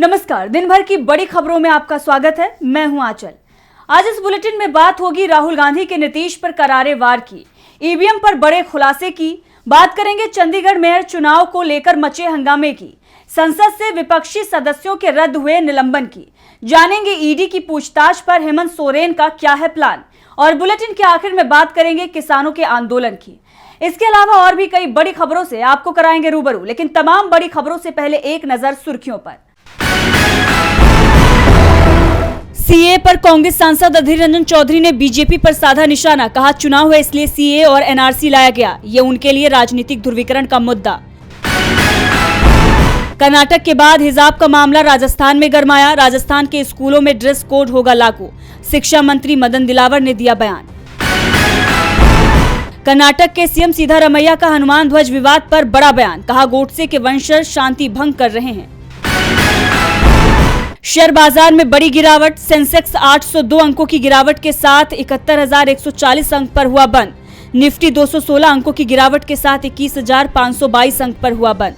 नमस्कार, दिन भर की बड़ी खबरों में आपका स्वागत है। मैं हूं आंचल। आज इस बुलेटिन में बात होगी राहुल गांधी के नीतीश पर करारे वार की, ईवीएम पर बड़े खुलासे की, बात करेंगे चंडीगढ़ मेयर चुनाव को लेकर मचे हंगामे की, संसद से विपक्षी सदस्यों के रद्द हुए निलंबन की, जानेंगे ईडी की पूछताछ पर हेमंत सोरेन का क्या है प्लान, और बुलेटिन के आखिर में बात करेंगे किसानों के आंदोलन की। इसके अलावा और भी कई बड़ी खबरों से आपको कराएंगे रूबरू, लेकिन तमाम बड़ी खबरों से पहले एक नजर सुर्खियों पर। सीए पर कांग्रेस सांसद अधीर रंजन चौधरी ने बीजेपी पर साधा निशाना, कहा चुनाव है इसलिए सीए और एनआरसी लाया गया, ये उनके लिए राजनीतिक ध्रुवीकरण का मुद्दा। कर्नाटक के बाद हिजाब का मामला राजस्थान में गरमाया, राजस्थान के स्कूलों में ड्रेस कोड होगा लागू, शिक्षा मंत्री मदन दिलावर ने दिया बयान। कर्नाटक के सीएम सिद्धारमैया का हनुमान ध्वज विवाद पर बड़ा बयान, कहा गोडसे के वंशज शांति भंग कर रहे हैं। शेयर बाजार में बड़ी गिरावट, सेंसेक्स 802 अंकों की गिरावट के साथ 71,140 अंक पर हुआ बंद, निफ्टी 216 अंकों की गिरावट के साथ 21,522 अंक पर हुआ बंद।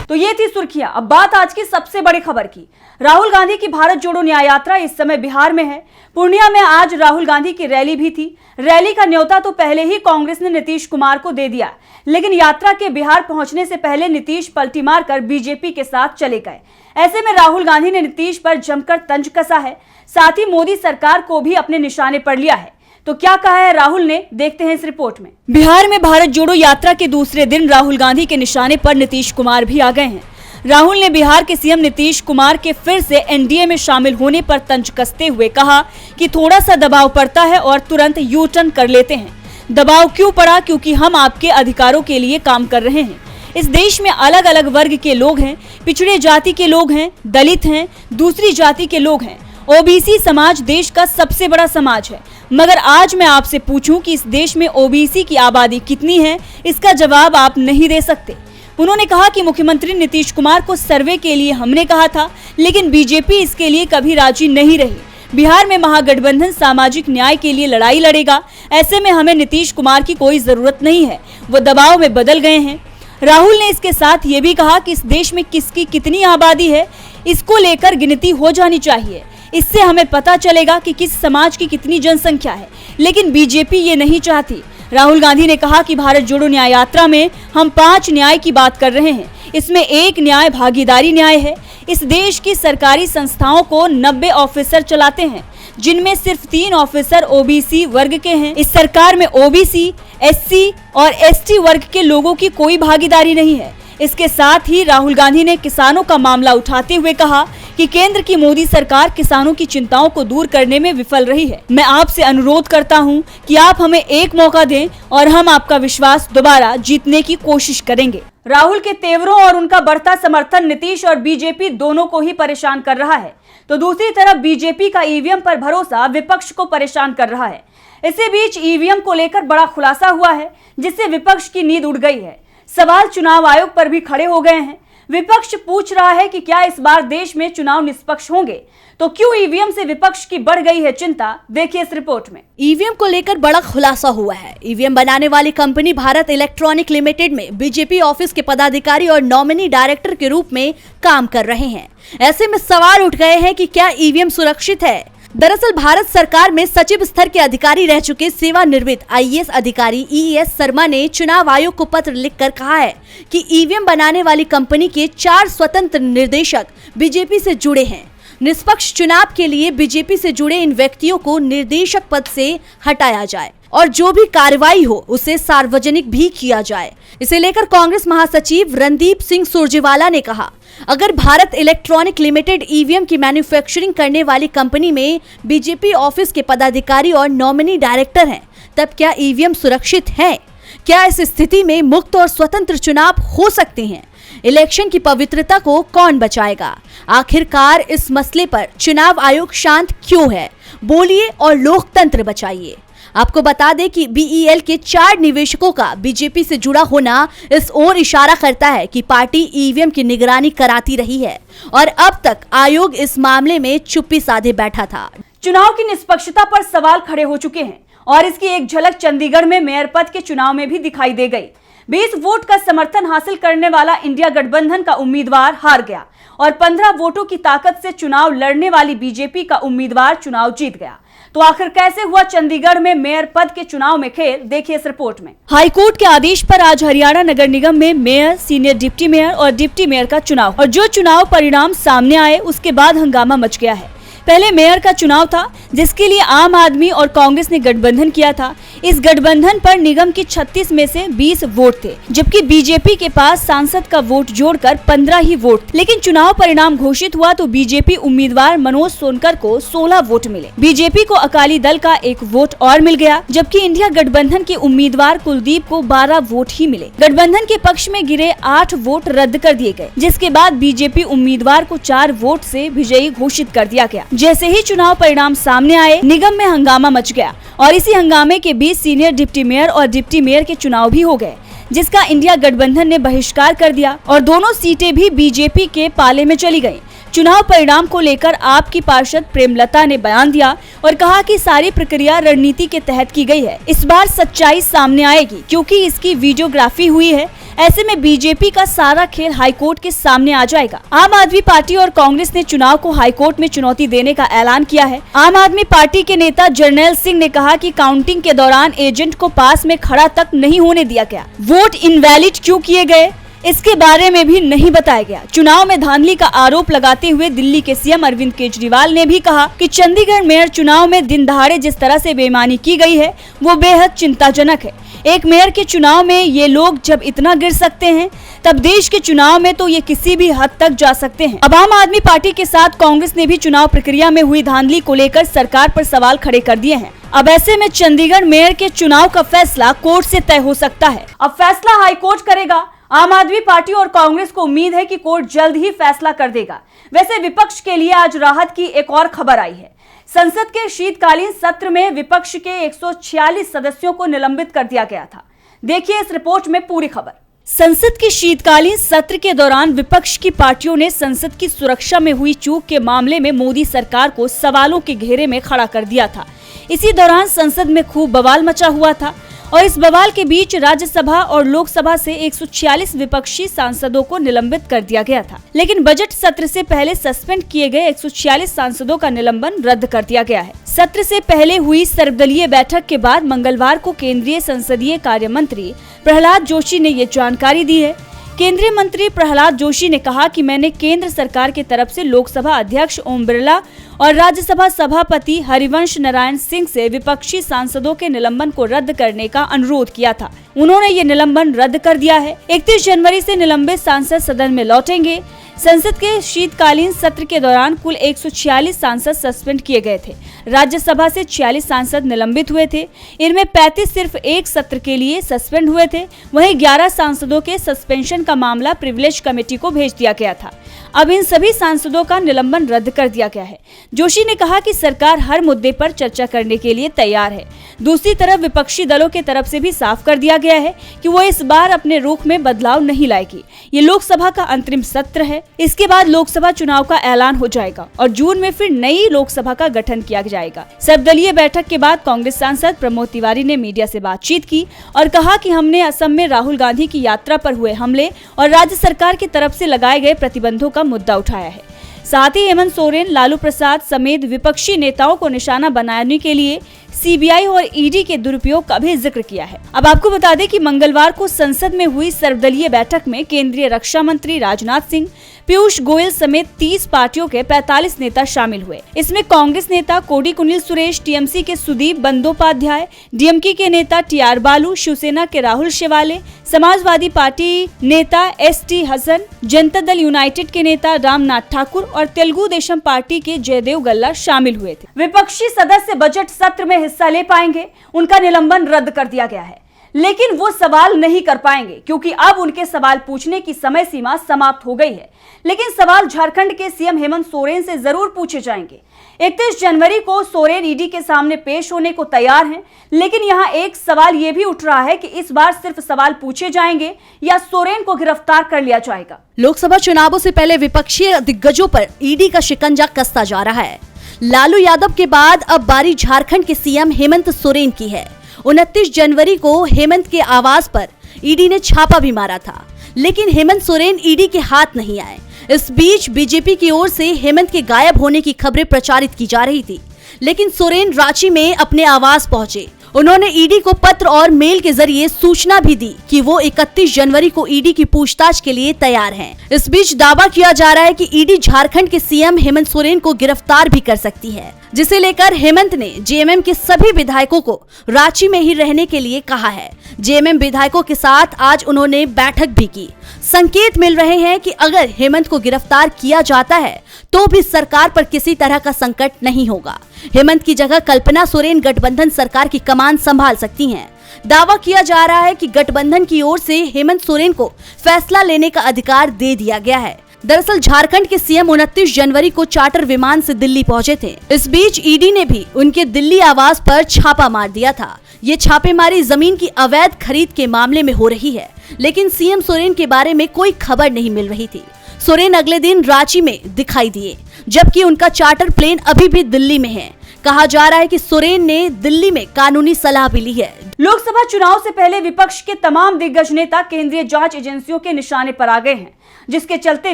तो ये थी सुर्खियां। अब बात आज की सबसे बड़ी खबर की। राहुल गांधी की भारत जोड़ो न्याय यात्रा इस समय बिहार में है। पूर्णिया में आज राहुल गांधी की रैली भी थी। रैली का न्योता तो पहले ही कांग्रेस ने नीतीश कुमार को दे दिया, लेकिन यात्रा के बिहार पहुंचने से पहले नीतीश पलटी मारकर बीजेपी के साथ चले गए। ऐसे में राहुल गांधी ने नीतीश पर जमकर तंज कसा है, साथ ही मोदी सरकार को भी अपने निशाने पर लिया है। तो क्या कहा है राहुल ने, देखते हैं इस रिपोर्ट में। बिहार में भारत जोड़ो यात्रा के दूसरे दिन राहुल गांधी के निशाने पर नीतीश कुमार भी आ गए हैं। राहुल ने बिहार के सीएम नीतीश कुमार के फिर से एनडीए में शामिल होने पर तंज कसते हुए कहा कि थोड़ा सा दबाव पड़ता है और तुरंत यू टर्न कर लेते हैं। दबाव क्यों पड़ा? क्योंकि हम आपके अधिकारों के लिए काम कर रहे हैं। इस देश में अलग अलग वर्ग के लोग हैं, पिछड़े जाति के लोग हैं, दलित हैं, दूसरी जाति के लोग हैं। ओबीसी समाज देश का सबसे बड़ा समाज है, मगर आज मैं आपसे पूछूं कि इस देश में ओबीसी की आबादी कितनी है, इसका जवाब आप नहीं दे सकते। उन्होंने कहा कि मुख्यमंत्री नीतीश कुमार को सर्वे के लिए हमने कहा था, लेकिन बीजेपी इसके लिए कभी राजी नहीं रही। बिहार में महागठबंधन सामाजिक न्याय के लिए लड़ाई लड़ेगा, ऐसे में हमें नीतीश कुमार की कोई जरूरत नहीं है, वो दबाव में बदल गए हैं। राहुल ने इसके साथ ये भी कहा कि इस देश में किसकी कितनी आबादी है, इसको लेकर गिनती हो जानी चाहिए, इससे हमें पता चलेगा कि किस समाज की कितनी जनसंख्या है, लेकिन बीजेपी ये नहीं चाहती। राहुल गांधी ने कहा कि भारत जोड़ो न्याय यात्रा में हम 5 न्याय की बात कर रहे हैं। इसमें एक न्याय भागीदारी न्याय है। इस देश की सरकारी संस्थाओं को 90 ऑफिसर चलाते हैं, जिनमें सिर्फ 3 ऑफिसर ओबीसी वर्ग के हैं। इस सरकार में ओबीसी, एससी और एसटी वर्ग के लोगों की कोई भागीदारी नहीं है। इसके साथ ही राहुल गांधी ने किसानों का मामला उठाते हुए कहा कि केंद्र की मोदी सरकार किसानों की चिंताओं को दूर करने में विफल रही है। मैं आपसे अनुरोध करता हूं कि आप हमें एक मौका दें और हम आपका विश्वास दोबारा जीतने की कोशिश करेंगे। राहुल के तेवरों और उनका बढ़ता समर्थन नीतीश और बीजेपी दोनों को ही परेशान कर रहा है, तो दूसरी तरफ बीजेपी का ईवीएम पर भरोसा विपक्ष को परेशान कर रहा है। इसी बीच ईवीएम को लेकर बड़ा खुलासा हुआ है, जिससे विपक्ष की नींद उड़ गई है। सवाल चुनाव आयोग पर भी खड़े हो गए हैं। विपक्ष पूछ रहा है कि क्या इस बार देश में चुनाव निष्पक्ष होंगे, तो क्यों ईवीएम से विपक्ष की बढ़ गई है चिंता, देखिए इस रिपोर्ट में। ईवीएम को लेकर बड़ा खुलासा हुआ है। ईवीएम बनाने वाली कंपनी भारत इलेक्ट्रॉनिक लिमिटेड में बीजेपी ऑफिस के पदाधिकारी और नॉमिनी डायरेक्टर के रूप में काम कर रहे हैं। ऐसे में सवाल उठ गए हैं कि क्या ईवीएम सुरक्षित है। दरअसल भारत सरकार में सचिव स्तर के अधिकारी रह चुके सेवानिवृत्त आईएएस अधिकारी ईएस शर्मा ने चुनाव आयोग को पत्र लिखकर कहा है कि ईवीएम बनाने वाली कंपनी के 4 स्वतंत्र निर्देशक बीजेपी से जुड़े हैं। निष्पक्ष चुनाव के लिए बीजेपी से जुड़े इन व्यक्तियों को निर्देशक पद से हटाया जाए और जो भी कार्रवाई हो उसे सार्वजनिक भी किया जाए। इसे लेकर कांग्रेस महासचिव रणदीप सिंह सुरजेवाला ने कहा, अगर भारत इलेक्ट्रॉनिक लिमिटेड ईवीएम की मैन्युफैक्चरिंग करने वाली कंपनी में बीजेपी ऑफिस के पदाधिकारी और नॉमिनी डायरेक्टर हैं, तब क्या ईवीएम सुरक्षित है? क्या इस स्थिति में मुक्त और स्वतंत्र चुनाव हो सकते हैं? इलेक्शन की पवित्रता को कौन बचाएगा? आखिरकार इस मसले पर चुनाव आयोग शांत क्यों है? बोलिए और लोकतंत्र बचाइए। आपको बता दें कि बीईएल के 4 निवेशकों का बीजेपी से जुड़ा होना इस ओर इशारा करता है कि पार्टी ईवीएम की निगरानी कराती रही है और अब तक आयोग इस मामले में चुप्पी साधे बैठा था। चुनाव की निष्पक्षता पर सवाल खड़े हो चुके हैं और इसकी एक झलक चंडीगढ़ में मेयर पद के चुनाव में भी दिखाई दे गई। 20 वोट का समर्थन हासिल करने वाला इंडिया गठबंधन का उम्मीदवार हार गया और 15 वोटों की ताकत से चुनाव लड़ने वाली बीजेपी का उम्मीदवार चुनाव जीत गया। तो आखिर कैसे हुआ चंडीगढ़ में मेयर पद के चुनाव में खेल, देखिए इस रिपोर्ट में। हाईकोर्ट के आदेश पर आज हरियाणा नगर निगम में मेयर, सीनियर डिप्टी मेयर और डिप्टी मेयर का चुनाव, और जो चुनाव परिणाम सामने आए उसके बाद हंगामा मच गया है। पहले मेयर का चुनाव था जिसके लिए आम आदमी और कांग्रेस ने गठबंधन किया था। इस गठबंधन पर निगम की 36 में से 20 वोट थे, जबकि बीजेपी के पास सांसद का वोट जोड़कर 15 ही वोट। लेकिन चुनाव परिणाम घोषित हुआ तो बीजेपी उम्मीदवार मनोज सोनकर को 16 वोट मिले। बीजेपी को अकाली दल का 1 वोट और मिल गया, जबकि इंडिया गठबंधन के उम्मीदवार कुलदीप को 12 वोट ही मिले। गठबंधन के पक्ष में गिरे 8 वोट रद्द कर दिए गए, जिसके बाद बीजेपी उम्मीदवार को 4 वोट से विजयी घोषित कर दिया गया। जैसे ही चुनाव परिणाम सामने आए, निगम में हंगामा मच गया और इसी हंगामे के बीच सीनियर डिप्टी मेयर और डिप्टी मेयर के चुनाव भी हो गए, जिसका इंडिया गठबंधन ने बहिष्कार कर दिया और दोनों सीटें भी बीजेपी के पाले में चली गईं। चुनाव परिणाम को लेकर आपकी पार्षद प्रेमलता ने बयान दिया और कहा कि सारी प्रक्रिया रणनीति के तहत की गई है। इस बार सच्चाई सामने आएगी क्योंकि इसकी वीडियोग्राफी हुई है। ऐसे में बीजेपी का सारा खेल हाईकोर्ट के सामने आ जाएगा। आम आदमी पार्टी और कांग्रेस ने चुनाव को हाईकोर्ट में चुनौती देने का ऐलान किया है। आम आदमी पार्टी के नेता जर्नैल सिंह ने कहा कि काउंटिंग के दौरान एजेंट को पास में खड़ा तक नहीं होने दिया गया। वोट इनवैलिड क्यों किए गए, इसके बारे में भी नहीं बताया गया। चुनाव में धांधली का आरोप लगाते हुए दिल्ली के सीएम अरविंद केजरीवाल ने भी कहा कि चंडीगढ़ मेयर चुनाव में दिन दहाड़े जिस तरह से बेईमानी की गई है वो बेहद चिंताजनक है। एक मेयर के चुनाव में ये लोग जब इतना गिर सकते हैं, तब देश के चुनाव में तो ये किसी भी हद तक जा सकते हैं। अब आम आदमी पार्टी के साथ कांग्रेस ने भी चुनाव प्रक्रिया में हुई धांधली को लेकर सरकार पर सवाल खड़े कर दिए हैं। अब ऐसे में चंडीगढ़ मेयर के चुनाव का फैसला कोर्ट से तय हो सकता है। अब फैसला हाईकोर्ट करेगा। आम आदमी पार्टी और कांग्रेस को उम्मीद है कि कोर्ट जल्द ही फैसला कर देगा। वैसे विपक्ष के लिए आज राहत की एक और खबर आई है। संसद के शीतकालीन सत्र में विपक्ष के 146 सदस्यों को निलंबित कर दिया गया था। देखिए इस रिपोर्ट में पूरी खबर। संसद के शीतकालीन सत्र के दौरान विपक्ष की पार्टियों ने संसद की सुरक्षा में हुई चूक के मामले में मोदी सरकार को सवालों के घेरे में खड़ा कर दिया था। इसी दौरान संसद में खूब बवाल मचा हुआ था और इस बवाल के बीच राज्यसभा और लोकसभा से 146 विपक्षी सांसदों को निलंबित कर दिया गया था। लेकिन बजट सत्र से पहले सस्पेंड किए गए 146 सांसदों का निलंबन रद्द कर दिया गया है। सत्र से पहले हुई सर्वदलीय बैठक के बाद मंगलवार को केंद्रीय संसदीय कार्य मंत्री प्रहलाद जोशी ने ये जानकारी दी है। केंद्रीय मंत्री प्रहलाद जोशी ने कहा कि मैंने केंद्र सरकार की तरफ से लोकसभा अध्यक्ष ओम बिरला और राज्यसभा सभापति हरिवंश नारायण सिंह से विपक्षी सांसदों के निलंबन को रद्द करने का अनुरोध किया था। उन्होंने ये निलंबन रद्द कर दिया है। 31 जनवरी से निलंबित सांसद सदन में लौटेंगे। संसद के शीतकालीन सत्र के दौरान कुल 146 सांसद सस्पेंड किए गए थे। राज्यसभा से 46 सांसद निलंबित हुए थे। इनमें 35 सिर्फ एक सत्र के लिए सस्पेंड हुए थे। वहीं 11 सांसदों के सस्पेंशन का मामला प्रिविलेज कमेटी को भेज दिया गया था। अब इन सभी सांसदों का निलंबन रद्द कर दिया गया है। जोशी ने कहा कि सरकार हर मुद्दे पर चर्चा करने के लिए तैयार है। दूसरी तरफ विपक्षी दलों की तरफ से भी साफ कर दिया गया है कि वो इस बार अपने रुख में बदलाव नहीं लाएगी। ये लोकसभा का अंतरिम सत्र है। इसके बाद लोकसभा चुनाव का ऐलान हो जाएगा और जून में फिर नई लोकसभा का गठन किया जाएगा। सर्वदलीय बैठक के बाद कांग्रेस सांसद प्रमोद तिवारी ने मीडिया से बातचीत की और कहा कि हमने असम में राहुल गांधी की यात्रा पर हुए हमले और राज्य सरकार की तरफ से लगाए गए प्रतिबंधों का मुद्दा उठाया है। साथ ही हेमंत सोरेन, लालू प्रसाद समेत विपक्षी नेताओं को निशाना बनाने के लिए सीबीआई और ईडी के दुरुपयोग का भी जिक्र किया है। अब आपको बता दें कि मंगलवार को संसद में हुई सर्वदलीय बैठक में केंद्रीय रक्षा मंत्री राजनाथ सिंह, पीयूष गोयल समेत 30 पार्टियों के 45 नेता शामिल हुए। इसमें कांग्रेस नेता कोडिकुनिल सुरेश, टीएमसी के सुदीप बंदोपाध्याय, डीएमके के नेता टीआर बालू, शिवसेना के राहुल शेवाले, समाजवादी पार्टी नेता एसटी हसन, जनता दल यूनाइटेड के नेता रामनाथ ठाकुर और तेलुगु देशम पार्टी के जयदेव गल्ला शामिल हुए थे। विपक्षी सदस्य बजट सत्र में हिस्सा ले पाएंगे। उनका निलंबन रद्द कर दिया गया है, लेकिन वो सवाल नहीं कर पाएंगे क्योंकि अब उनके सवाल पूछने की समय सीमा समाप्त हो गई है। लेकिन सवाल झारखंड के सीएम हेमंत सोरेन से जरूर पूछे जाएंगे। 31 जनवरी को सोरेन ईडी के सामने पेश होने को तैयार हैं, लेकिन यहाँ एक सवाल ये भी उठ रहा है कि इस बार सिर्फ सवाल पूछे जाएंगे या सोरेन को गिरफ्तार कर लिया जाएगा। लोकसभा चुनावों से पहले विपक्षी दिग्गजों पर ईडी का शिकंजा कसता जा रहा है। लालू यादव के बाद अब बारी झारखंड के सीएम हेमंत सोरेन की है। 29 जनवरी को हेमंत के आवास पर ईडी ने छापा भी मारा था, लेकिन हेमंत सोरेन ईडी के हाथ नहीं आए। इस बीच बीजेपी की ओर से हेमंत के गायब होने की खबरें प्रचारित की जा रही थी, लेकिन सोरेन रांची में अपने आवास पहुंचे। उन्होंने ईडी को पत्र और मेल के जरिए सूचना भी दी कि वो 31 जनवरी को ईडी की पूछताछ के लिए तैयार हैं। इस बीच दावा किया जा रहा है कि ईडी झारखंड के सीएम हेमंत सोरेन को गिरफ्तार भी कर सकती है, जिसे लेकर हेमंत ने जेएमएम के सभी विधायकों को रांची में ही रहने के लिए कहा है। जेएमएम विधायकों के साथ आज उन्होंने बैठक भी की। संकेत मिल रहे हैं कि अगर हेमंत को गिरफ्तार किया जाता है तो भी सरकार पर किसी तरह का संकट नहीं होगा। हेमंत की जगह कल्पना सोरेन गठबंधन सरकार की कमान संभाल सकती हैं। दावा किया जा रहा है कि गठबंधन की ओर से हेमंत सोरेन को फैसला लेने का अधिकार दे दिया गया है। दरअसल झारखंड के सीएम 29 जनवरी को चार्टर विमान से दिल्ली पहुंचे थे। इस बीच ईडी ने भी उनके दिल्ली आवास पर छापा मार दिया था। ये छापेमारी जमीन की अवैध खरीद के मामले में हो रही है, लेकिन सीएम सोरेन के बारे में कोई खबर नहीं मिल रही थी। सोरेन अगले दिन रांची में दिखाई दिए, जबकि उनका चार्टर प्लेन अभी भी दिल्ली में है। कहा जा रहा है कि सोरेन ने दिल्ली में कानूनी सलाह भी ली है। लोकसभा चुनाव से पहले विपक्ष के तमाम दिग्गज नेता केंद्रीय जांच एजेंसियों के निशाने पर आ गए हैं, जिसके चलते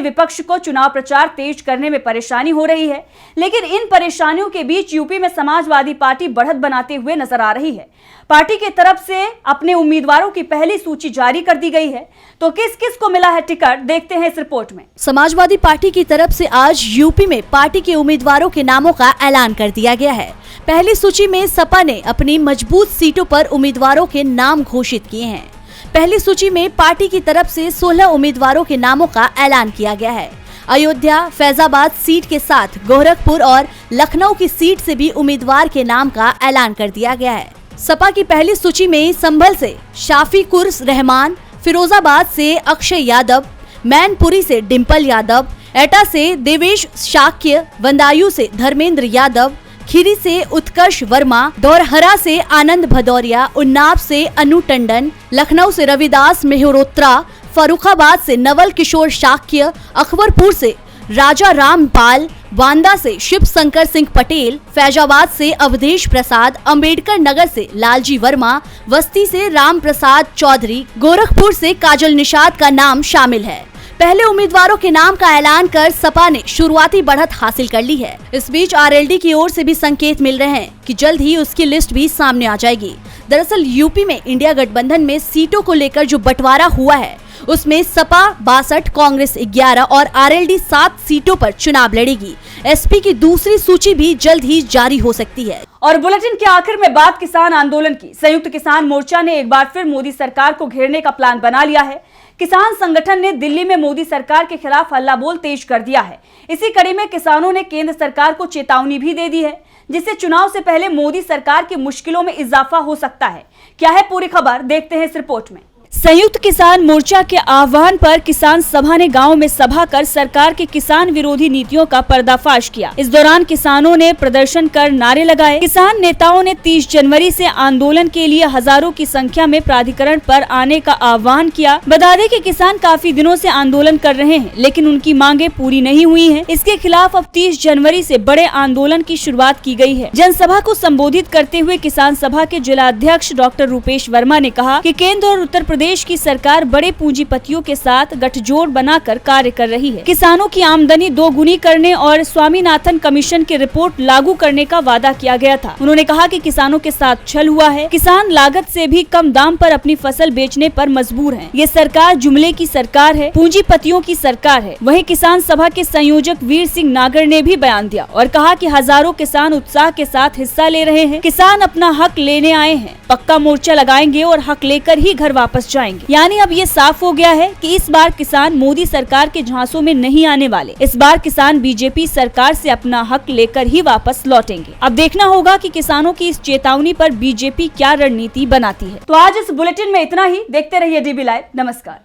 विपक्ष को चुनाव प्रचार तेज करने में परेशानी हो रही है। लेकिन इन परेशानियों के बीच यूपी में समाजवादी पार्टी बढ़त बनाते हुए नजर आ रही है। पार्टी की तरफ से अपने उम्मीदवारों की पहली सूची जारी कर दी गई है, तो किस किस को मिला है टिकट, देखते हैं इस रिपोर्ट में। समाजवादी पार्टी की तरफ से आज यूपी में पार्टी के उम्मीदवारों के नामों का ऐलान कर दिया गया है। पहली सूची में सपा ने अपनी मजबूत सीटों पर उम्मीदवारों के नाम घोषित किए हैं। पहली सूची में पार्टी की तरफ से 16 उम्मीदवारों के नामों का ऐलान किया गया है। अयोध्या, फैजाबाद सीट के साथ गोरखपुर और लखनऊ की सीट से भी उम्मीदवार के नाम का ऐलान कर दिया गया है। सपा की पहली सूची में संभल से शाफिकुर रहमान, फिरोजाबाद से अक्षय यादव, मैनपुरी से डिम्पल यादव, एटा से देवेश शाक्य, बंदायूं से धर्मेंद्र यादव, खीरी से उत्कर्ष वर्मा, धौरहरा से आनंद भदौरिया, उन्नाव से अनु टंडन, लखनऊ से रविदास मेहरोत्रा, फर्रुखाबाद से नवल किशोर शाक्य, अकबरपुर से राजा रामपाल, बांदा से शिव शंकर सिंह पटेल, फैजाबाद से अवधेश प्रसाद, अंबेडकर नगर से लालजी वर्मा, बस्ती से राम प्रसाद चौधरी, गोरखपुर से काजल निषाद का नाम शामिल है। पहले उम्मीदवारों के नाम का ऐलान कर सपा ने शुरुआती बढ़त हासिल कर ली है। इस बीच आरएलडी की ओर से भी संकेत मिल रहे हैं कि जल्द ही उसकी लिस्ट भी सामने आ जाएगी। दरअसल यूपी में इंडिया गठबंधन में सीटों को लेकर जो बंटवारा हुआ है, उसमें सपा 62, कांग्रेस 11 और आरएलडी 7 सीटों पर चुनाव लड़ेगी। एसपी की दूसरी सूची भी जल्द ही जारी हो सकती है। और बुलेटिन के आखिर में बात किसान आंदोलन की। संयुक्त किसान मोर्चा ने एक बार फिर मोदी सरकार को घेरने का प्लान बना लिया है। किसान संगठन ने दिल्ली में मोदी सरकार के खिलाफ हल्ला बोल तेज कर दिया है। इसी कड़ी में किसानों ने केंद्र सरकार को चेतावनी भी दे दी है, जिससे चुनाव से पहले मोदी सरकार की मुश्किलों में इजाफा हो सकता है। क्या है पूरी खबर, देखते हैं इस रिपोर्ट में। संयुक्त किसान मोर्चा के आह्वान पर किसान सभा ने गांव में सभा कर सरकार के किसान विरोधी नीतियों का पर्दाफाश किया। इस दौरान किसानों ने प्रदर्शन कर नारे लगाए। किसान नेताओं ने 30 जनवरी से आंदोलन के लिए हजारों की संख्या में प्राधिकरण पर आने का आह्वान किया। बता दें कि किसान काफी दिनों से आंदोलन कर रहे हैं, लेकिन उनकी मांगे पूरी नहीं हुई है। इसके खिलाफ अब 30 जनवरी से बड़े आंदोलन की शुरुआत की गई है। जनसभा को संबोधित करते हुए किसान सभा के जिला अध्यक्ष डॉक्टर रूपेश वर्मा ने कहा कि केंद्र और उत्तर प्रदेश की सरकार बड़े पूंजीपतियों के साथ गठजोड़ बनाकर कार्य कर रही है। किसानों की आमदनी दोगुनी करने और स्वामीनाथन कमीशन की रिपोर्ट लागू करने का वादा किया गया था। उन्होंने कहा कि किसानों के साथ छल हुआ है। किसान लागत से भी कम दाम पर अपनी फसल बेचने पर मजबूर हैं। ये सरकार जुमले की सरकार है, पूंजीपतियों की सरकार है। वहीं किसान सभा के संयोजक वीर सिंह नागर ने भी बयान दिया और कहा कि हजारों किसान उत्साह के साथ हिस्सा ले रहे हैं। किसान अपना हक लेने आए हैं, पक्का मोर्चा लगाएंगे और हक लेकर ही घर वापस जाएंगे। यानी अब ये साफ हो गया है कि इस बार किसान मोदी सरकार के झांसों में नहीं आने वाले। इस बार किसान बीजेपी सरकार से अपना हक लेकर ही वापस लौटेंगे। अब देखना होगा कि किसानों की इस चेतावनी पर बीजेपी क्या रणनीति बनाती है। तो आज इस बुलेटिन में इतना ही। देखते रहिए डीबी लाइव। नमस्कार।